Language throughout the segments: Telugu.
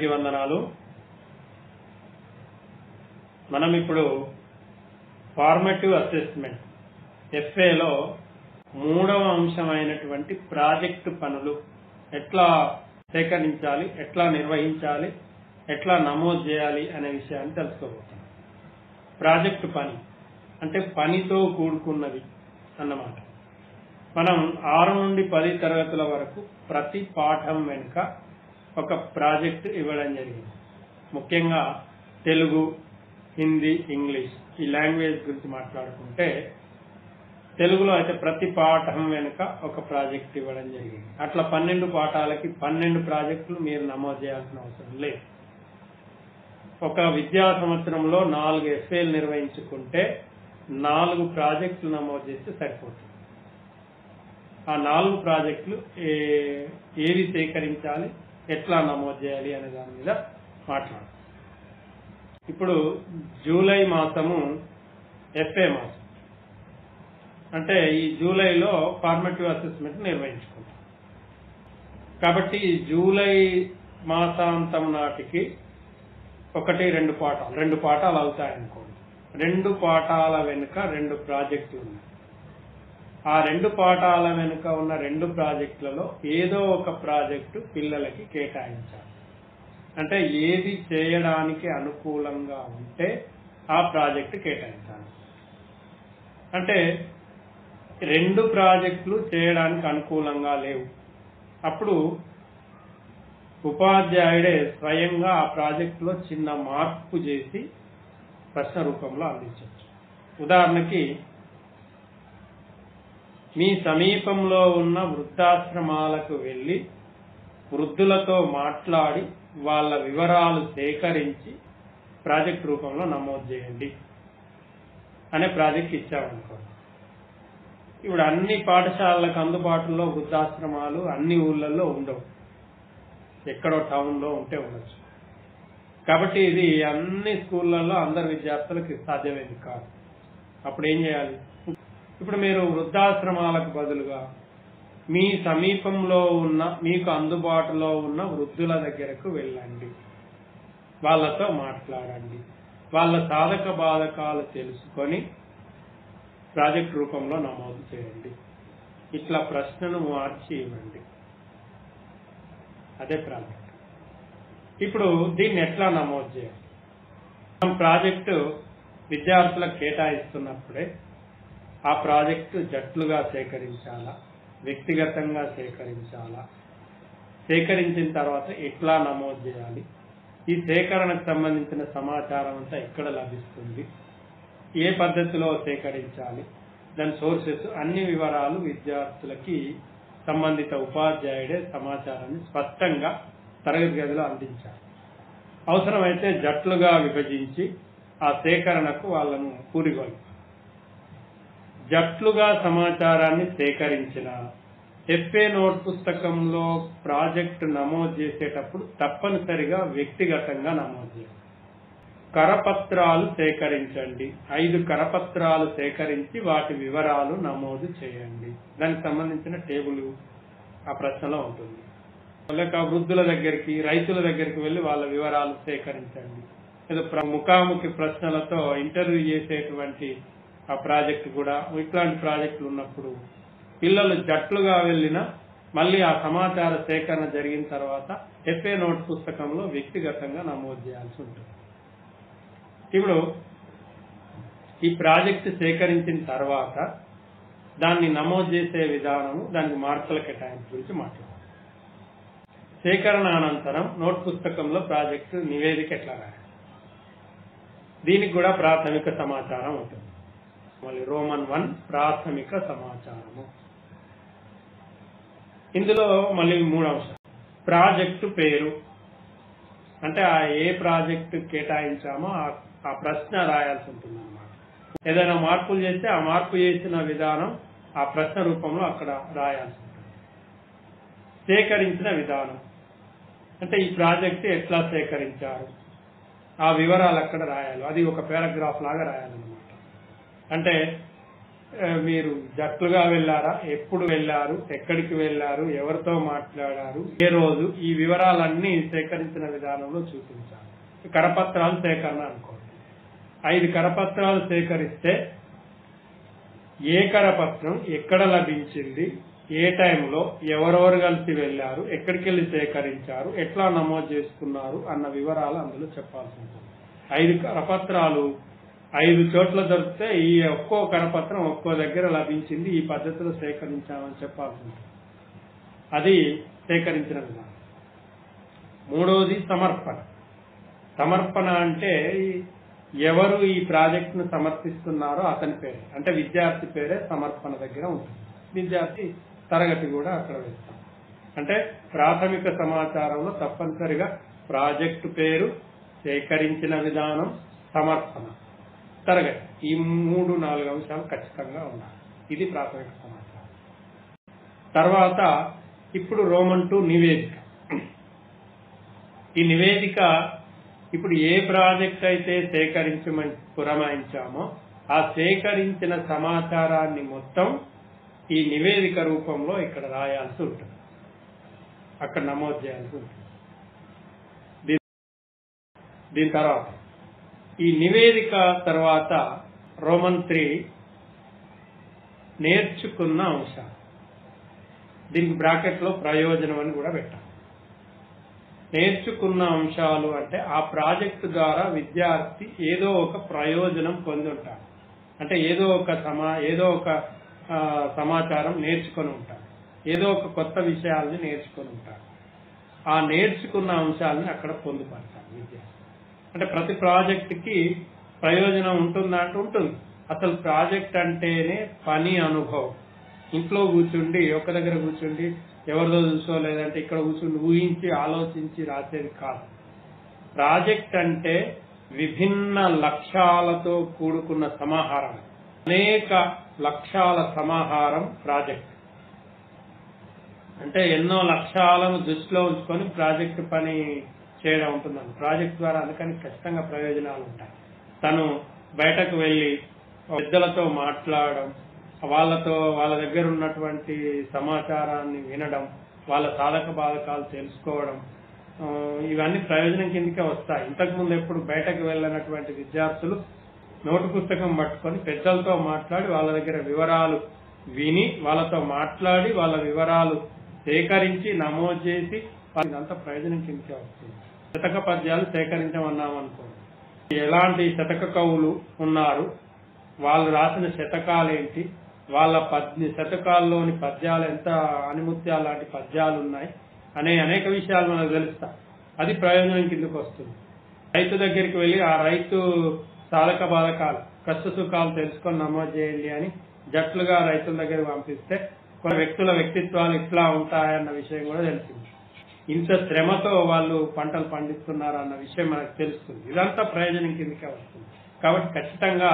అందరికీ వందనాలు. మనం ఇప్పుడు ఫార్మేటివ్ అసెస్మెంట్ ఎఫ్ఏలో మూడవ అంశమైనటువంటి ప్రాజెక్టు పనులు ఎట్లా సేకరించాలి, ఎట్లా నిర్వహించాలి, ఎట్లా నమోదు చేయాలి అనే విషయాన్ని తెలుసుకోబోతున్నాం. ప్రాజెక్టు పని అంటే పనితో కూడుకున్నది అన్నమాట. మనం 6 నుండి 10 తరగతుల వరకు ప్రతి పాఠం వెనుక ఒక ప్రాజెక్ట్ ఇవ్వడం జరిగింది. ముఖ్యంగా తెలుగు, హిందీ, ఇంగ్లీష్ ఈ లాంగ్వేజ్ గురించి మాట్లాడుకుంటే తెలుగులో అయితే ప్రతి పాఠం వెనుక ఒక ప్రాజెక్ట్ ఇవ్వడం జరిగింది. అట్లా 12 పాఠాలకి 12 ప్రాజెక్టులు మీరు నమోదు చేయాల్సిన అవసరం లేదు. ఒక విద్యా సంవత్సరంలో 4 ఎఫ్ఏలు నిర్వహించుకుంటే 4 ప్రాజెక్టులు నమోదు చేస్తే సరిపోతుంది. ఆ 4 ప్రాజెక్టులు ఏవి సేకరించాలి, ఎట్లా నమోదు చేయాలి అనే దాని మీద మాట్లాడదాం. ఇప్పుడు జూలై మాసము ఎఫ్ఏ మాసం, అంటే ఈ జూలైలో ఫార్మేటివ్ అసెస్మెంట్ నిర్వహించుకుంటాం. కాబట్టి జూలై మాసాంతం నాటికి 2 పాఠాలు అవుతాయనుకోండి. 2 పాఠాల వెనుక 2 ప్రాజెక్టులు ఉన్నాయి. ఆ 2 పాఠాల వెనుక ఉన్న 2 ప్రాజెక్టులలో ఏదో ఒక ప్రాజెక్టు పిల్లలకి కేటాయించాలి. అంటే ఏది చేయడానికి అనుకూలంగా ఉంటే ఆ ప్రాజెక్టు కేటాయించాలి. అంటే 2 ప్రాజెక్టులు చేయడానికి అనుకూలంగా లేవు, అప్పుడు ఉపాధ్యాయుడే స్వయంగా ఆ ప్రాజెక్టులో చిన్న మార్పు చేసి ప్రశ్న రూపంలో అందించవచ్చు. ఉదాహరణకి, మీ సమీపంలో ఉన్న వృద్ధాశ్రమాలకు వెళ్ళి వృద్ధులతో మాట్లాడి వాళ్ళ వివరాలు సేకరించి ప్రాజెక్ట్ రూపంలో నమోదు చేయండి అనే ప్రాజెక్ట్ ఇచ్చామనుకోండి. ఇప్పుడు అన్ని పాఠశాలలకు అందుబాటులో వృద్ధాశ్రమాలు అన్ని ఊళ్ళల్లో ఉండవు, ఎక్కడో టౌన్లో ఉంటే ఉండొచ్చు. కాబట్టి ఇది అన్ని స్కూళ్ళల్లో అందరు విద్యార్థులకు సాధ్యమేది కాదు. అప్పుడు ఏం చేయాలి? ఇప్పుడు మీరు వృద్ధాశ్రమాలకు బదులుగా మీ సమీపంలో ఉన్న, మీకు అందుబాటులో ఉన్న వృద్ధుల దగ్గరకు వెళ్ళండి, వాళ్ళతో మాట్లాడండి, వాళ్ళ సాధక బాధకాలు తెలుసుకొని ప్రాజెక్ట్ రూపంలో నమోదు చేయండి. ఇట్లా ప్రశ్నను మార్చి ఇవ్వండి, అదే ప్రాజెక్ట్. ఇప్పుడు దీన్ని ఎట్లా నమోదు చేయాలి? మనం ప్రాజెక్టు విద్యార్థులకు కేటాయిస్తున్నప్పుడే ఆ ప్రాజెక్టు జట్లుగా సేకరించాలా, వ్యక్తిగతంగా సేకరించాలా, సేకరించిన తర్వాత ఎట్లా నమోదు చేయాలి, ఈ సేకరణకు సంబంధించిన సమాచారం అంతా ఎక్కడ లభిస్తుంది, ఏ పద్ధతిలో సేకరించాలి, దాని సోర్సెస్, అన్ని వివరాలు విద్యార్థులకి సంబంధిత ఉపాధ్యాయుడే సమాచారాన్ని స్పష్టంగా తరగతి గదిలో అందించాలి. అవసరమైతే జట్లుగా విభజించి ఆ సేకరణకు వాళ్ళను కూరిగొల్పాలి. జట్లుగా సమాచారాన్ని సేకరించిన ఎఫ్ఏ నోట్ పుస్తకంలో ప్రాజెక్టు నమోదు చేసేటప్పుడు తప్పనిసరిగా వ్యక్తిగతంగా నమోదు చేయాలి. కరపత్రాలు సేకరించండి. 5 కరపత్రాలు సేకరించి వాటి వివరాలు నమోదు చేయండి. దానికి సంబంధించిన టేబుల్ ఆ ప్రశ్నలో ఉంటుంది. లేక వృద్ధుల దగ్గరికి, రైతుల దగ్గరికి వెళ్ళి వాళ్ళ వివరాలు సేకరించండి. ఏదో ముఖాముఖి ప్రశ్నలతో ఇంటర్వ్యూ చేసేటువంటి ఆ ప్రాజెక్టు కూడా, ఇట్లాంటి ప్రాజెక్టులు ఉన్నప్పుడు పిల్లలు జట్లుగా వెళ్ళినా మళ్ళీ ఆ సమాచార సేకరణ జరిగిన తర్వాత ఎఫ్ఏ నోట్ పుస్తకంలో వ్యక్తిగతంగా నమోదు చేయాల్సి ఉంటుంది. ఇప్పుడు ఈ ప్రాజెక్టు సేకరించిన తర్వాత దాన్ని నమోదు చేసే విధానము, దానికి మార్కుల కేటాయింపు గురించి మాట్లాడాలి. సేకరణ అనంతరం నోట్ పుస్తకంలో ప్రాజెక్టు నివేదిక ఎట్లా రాయాలి? దీనికి కూడా ప్రాథమిక సమాచారం ఉంటుంది. మళ్ళీ రోమన్ 1 ప్రాథమిక సమాచారము. ఇందులో మళ్ళీ 3 అంశాలు. ప్రాజెక్టు పేరు, అంటే ఏ ప్రాజెక్టు కేటాయించామో ఆ ప్రశ్న రాయాల్సి ఉంటుంది అన్నమాట. ఏదైనా మార్పులు చేస్తే ఆ మార్పు చేసిన విధానం ఆ ప్రశ్న రూపంలో అక్కడ రాయాల్సి ఉంటుంది. సేకరించిన విధానం, అంటే ఈ ప్రాజెక్టు ఎట్లా సేకరించారు ఆ వివరాలు అక్కడ రాయాలి. అది ఒక పారాగ్రాఫ్ లాగా రాయాలన్నమాట. అంటే మీరు జట్లుగా వెళ్ళారా, ఎప్పుడు వెళ్ళారు, ఎక్కడికి వెళ్ళారు, ఎవరితో మాట్లాడారు, ఏ రోజు, ఈ వివరాలన్నీ సేకరించిన విధానంలో చూపించాలి. కరపత్రాలు సేకరణ అనుకోండి. 5 కరపత్రాలు సేకరిస్తే ఏ కరపత్రం ఎక్కడ లభించింది, ఏ టైంలో ఎవరెవరు కలిసి వెళ్ళారు, ఎక్కడికి వెళ్ళి సేకరించారు, ఎట్లా నమోదు చేసుకున్నారు అన్న వివరాలు అందులో చెప్పాల్సి ఉంటుంది. 5 కరపత్రాలు 5 చోట్ల దొరికితే ఈ ఒక్కో కరపత్రం ఒక్కో దగ్గర లభించింది, ఈ పద్ధతిలో సేకరించామని చెప్పాల్సి ఉంటుంది. అది సేకరించిన విధానం. మూడవది సమర్పణ. సమర్పణ అంటే ఎవరు ఈ ప్రాజెక్టును సమర్పిస్తున్నారో అతని పేరే, అంటే విద్యార్థి పేరే సమర్పణ దగ్గర ఉంటుంది. విద్యార్థి తరగతి కూడా అక్కడ వేస్తాం. అంటే ప్రాథమిక సమాచారంలో తప్పనిసరిగా ప్రాజెక్టు పేరు, సేకరించిన విధానం, సమర్పణ, తరగతి, ఈ 3-4 అంశాలు ఖచ్చితంగా ఉండాలి. ఇది ప్రాథమిక సమాచారం. తర్వాత ఇప్పుడు రోమన్ 2 నివేదిక. ఈ నివేదిక ఇప్పుడు ఏ ప్రాజెక్ట్ అయితే సేకరించమని పురమాయించామో ఆ సేకరించిన సమాచారాన్ని మొత్తం ఈ నివేదిక రూపంలో ఇక్కడ రాయాల్సి ఉంటుంది, అక్కడ నమోదు చేయాల్సి ఉంటుంది. దీని తర్వాత ఈ నివేదిక తర్వాత రోమన్ 3 నేర్చుకున్న అంశాలు. దీనికి బ్రాకెట్లో ప్రయోజనం అని కూడా పెట్టాలి. నేర్చుకున్న అంశాలు అంటే ఆ ప్రాజెక్టు ద్వారా విద్యార్థి ఏదో ఒక ప్రయోజనం పొంది ఉంటాడు, అంటే ఏదో ఒక సమాచారం నేర్చుకొని ఉంటాడు, ఏదో ఒక కొత్త విషయాలని నేర్చుకొని ఉంటాడు. ఆ నేర్చుకున్న అంశాలని అక్కడ పొందుపరచాలి విద్యార్థి. అంటే ప్రతి ప్రాజెక్టుకి ప్రయోజనం ఉంటుందా అంటే ఉంటుంది. అసలు ప్రాజెక్ట్ అంటేనే పని అనుభవం. ఇంట్లో కూర్చుండి ఒక దగ్గర కూర్చుండి ఎవరిదో చూసో లేదంటే ఇక్కడ కూర్చుండి ఊహించి ఆలోచించి రాసేది కాదు. ప్రాజెక్ట్ అంటే విభిన్న లక్ష్యాలతో కూడుకున్న సమాహారం, అనేక లక్ష్యాల సమాహారం ప్రాజెక్ట్. అంటే ఎన్నో లక్ష్యాలను దృష్టిలో ఉంచుకొని ప్రాజెక్టు పని చేయడం ఉంటుందని. ప్రాజెక్ట్ ద్వారా అందుకని ఖచ్చితంగా ప్రయోజనాలు ఉంటాయి. తను బయటకు వెళ్లి పెద్దలతో మాట్లాడడం, వాళ్ళ దగ్గర ఉన్నటువంటి సమాచారాన్ని వినడం, వాళ్ళ సాధక బాధకాలు తెలుసుకోవడం, ఇవన్నీ ప్రయోజనం కిందకే వస్తాయి. ఇంతకుముందు ఎప్పుడు బయటకు వెళ్ళినటువంటి విద్యార్థులు నోటు పుస్తకం పట్టుకొని పెద్దలతో మాట్లాడి వాళ్ళ దగ్గర వివరాలు విని వాళ్ళతో మాట్లాడి వాళ్ళ వివరాలు సేకరించి నమోదు చేసి ఇదంతా ప్రయోజనం కిందకే వస్తుంది. శతక పద్యాలు సేకరించమన్నామనుకోండి, ఎలాంటి శతక కవులు ఉన్నారు, వాళ్ళు రాసిన శతకాలేంటి, వాళ్ళ శతకాల్లోని పద్యాలు ఎంత ఆణిముత్యాలు లాంటి పద్యాలు ఉన్నాయి అనే అనేక విషయాలు మనకు తెలుస్తాయి. అది ప్రయోజనం కిందకు వస్తుంది. రైతు దగ్గరికి వెళ్ళి ఆ రైతు సాధక బాధకాలు, కష్ట సుఖాలు తెలుసుకొని నమోదు చేయండి అని జట్లుగా రైతుల దగ్గర పంపిస్తే కొన్ని వ్యక్తుల వ్యక్తిత్వాలు ఇట్లా ఉంటాయన్న విషయం కూడా తెలిసింది. ఇంత శ్రమతో వాళ్ళు పంటలు పండిస్తున్నారు అన్న విషయం మనకు తెలుస్తుంది. ఇదంతా ప్రయోజనం కిందకే వస్తుంది. కాబట్టి ఖచ్చితంగా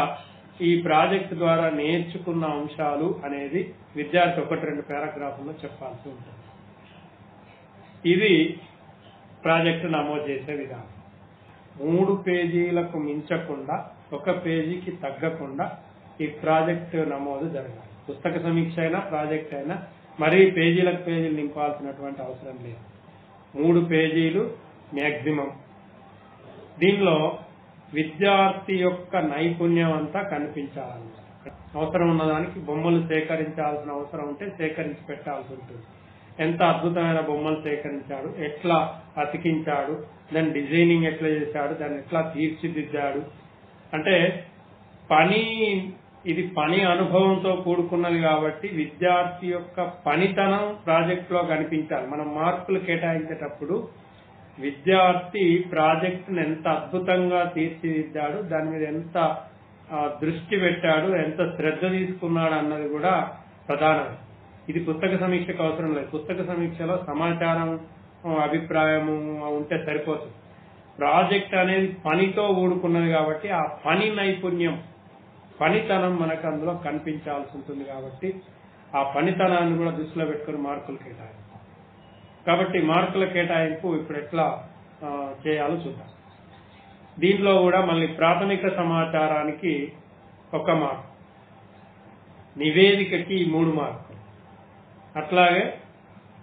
ఈ ప్రాజెక్ట్ ద్వారా నేర్చుకున్న అంశాలు అనేది విద్యార్థి 1-2 పారాగ్రాఫ్లో చెప్పాల్సి ఉంటుంది. ఇది ప్రాజెక్టు నమోదు చేసే విధానం. 3 పేజీలకు మించకుండా, 1 పేజీకి తగ్గకుండా ఈ ప్రాజెక్టు నమోదు జరగాలి. పుస్తక సమీక్ష అయినా ప్రాజెక్ట్ అయినా మరీ పేజీలకు పేజీలు నింపాల్సినటువంటి అవసరం లేదు. 3 పేజీలు మ్యాక్సిమం. దీనిలో విద్యార్థి యొక్క నైపుణ్యం అంతా కనిపించాలన్నమాట. అవసరం ఉన్నదానికి బొమ్మలు సేకరించాల్సిన అవసరం ఉంటే సేకరించి పెట్టాల్సి ఉంటుంది. ఎంత అద్భుతమైన బొమ్మలు సేకరించాడు, ఎట్లా అతికించాడు, దాని డిజైనింగ్ ఎట్లా చేశాడు, దాన్ని ఎట్లా తీర్చిదిద్దాడు, అంటే ఇది పని అనుభవంతో కూడుకున్నది కాబట్టి విద్యార్థి యొక్క పనితనం ప్రాజెక్ట్ లో కనిపించాలి. మనం మార్కులు కేటాయించేటప్పుడు విద్యార్థి ప్రాజెక్టును ఎంత అద్భుతంగా తీర్చిదిద్దాడు, దాని మీద ఎంత దృష్టి పెట్టాడు, ఎంత శ్రద్ధ తీసుకున్నాడు అన్నది కూడా ప్రధానం. ఇది పుస్తక సమీక్షకు అవసరం లేదు. పుస్తక సమీక్షలో సమాచారం, అభిప్రాయము ఉంటే సరిపోతుంది. ప్రాజెక్ట్ అనేది పనితో కూడుకున్నది కాబట్టి ఆ పని నైపుణ్యం, పనితనం మనకు అందులో కనిపించాల్సి ఉంటుంది. కాబట్టి ఆ పనితనాన్ని కూడా దృష్టిలో పెట్టుకుని మార్కులు కేటాయింపు. కాబట్టి మార్కుల కేటాయింపు ఇప్పుడు ఎట్లా చేయాలో చూద్దాం. దీంట్లో కూడా మళ్ళీ ప్రాథమిక సమాచారానికి 1 మార్కు, నివేదికకి 3 మార్కులు, అట్లాగే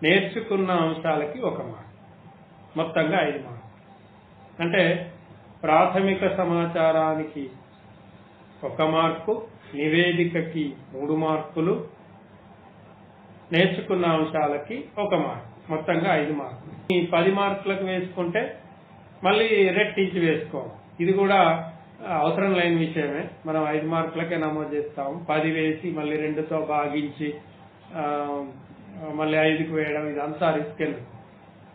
నేర్చుకున్న అంశాలకి 1 మార్కు, మొత్తంగా 5 మార్కులు. అంటే ప్రాథమిక సమాచారానికి 1 మార్కు, నివేదికకి 3 మార్కులు, నేర్చుకున్న అంశాలకి 1 మార్కు, మొత్తంగా 5 మార్కులు. ఈ 10 మార్కులకు వేసుకుంటే మళ్ళీ రెట్టించి వేసుకోవాలి. ఇది కూడా అవసరం లేని విషయమే. మనం 5 మార్కులకే నమోదు చేస్తాము. 10 వేసి మళ్ళీ 2తో భాగించి మళ్ళీ 5కి వేయడం, ఇదంతా రిస్క్ ఎందుకు?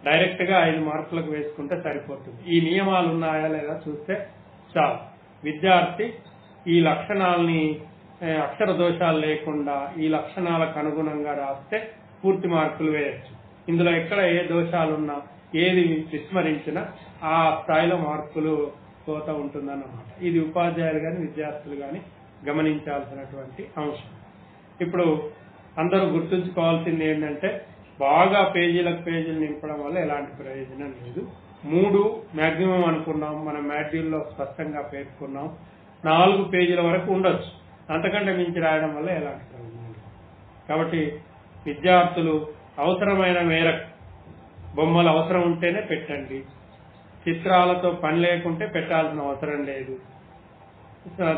డైరెక్ట్ గా 5 మార్కులకు వేసుకుంటే సరిపోతుంది. ఈ నియమాలు ఉన్నాయా లేదా చూస్తే చాలు. విద్యార్థి ఈ లక్షణాలని అక్షర దోషాలు లేకుండా ఈ లక్షణాలకు అనుగుణంగా రాస్తే పూర్తి మార్కులు వేయచ్చు. ఇందులో ఎక్కడ ఏ దోషాలున్నా, ఏది విస్మరించినా ఆ స్థాయిలో మార్కులు పోతా ఉంటుందన్నమాట. ఇది ఉపాధ్యాయులు కానీ విద్యార్థులు కానీ గమనించాల్సినటువంటి అంశం. ఇప్పుడు అందరూ గుర్తుంచుకోవాల్సింది ఏంటంటే, బాగా పేజీలకు పేజీలు నింపడం వల్ల ఎలాంటి ప్రయోజనం లేదు. 3 మాక్సిమం అనుకున్నాం, మనం మాడ్యూల్లో స్పష్టంగా పేర్కొన్నాం. 4 పేజీల వరకు ఉండొచ్చు, అంతకంటే మించి రాయడం వల్ల ఎలాంటి ప్రయోజనం లేదు. కాబట్టి విద్యార్థులు అవసరమైన మేరకు బొమ్మలు అవసరం ఉంటేనే పెట్టండి, చిత్రాలతో పని లేకుంటే పెట్టాల్సిన అవసరం లేదు.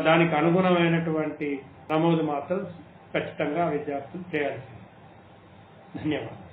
దానికి అనుగుణమైనటువంటి నమోదు మాత్రం ఖచ్చితంగా విద్యార్థులు చేయాల్సింది. ధన్యవాదాలు.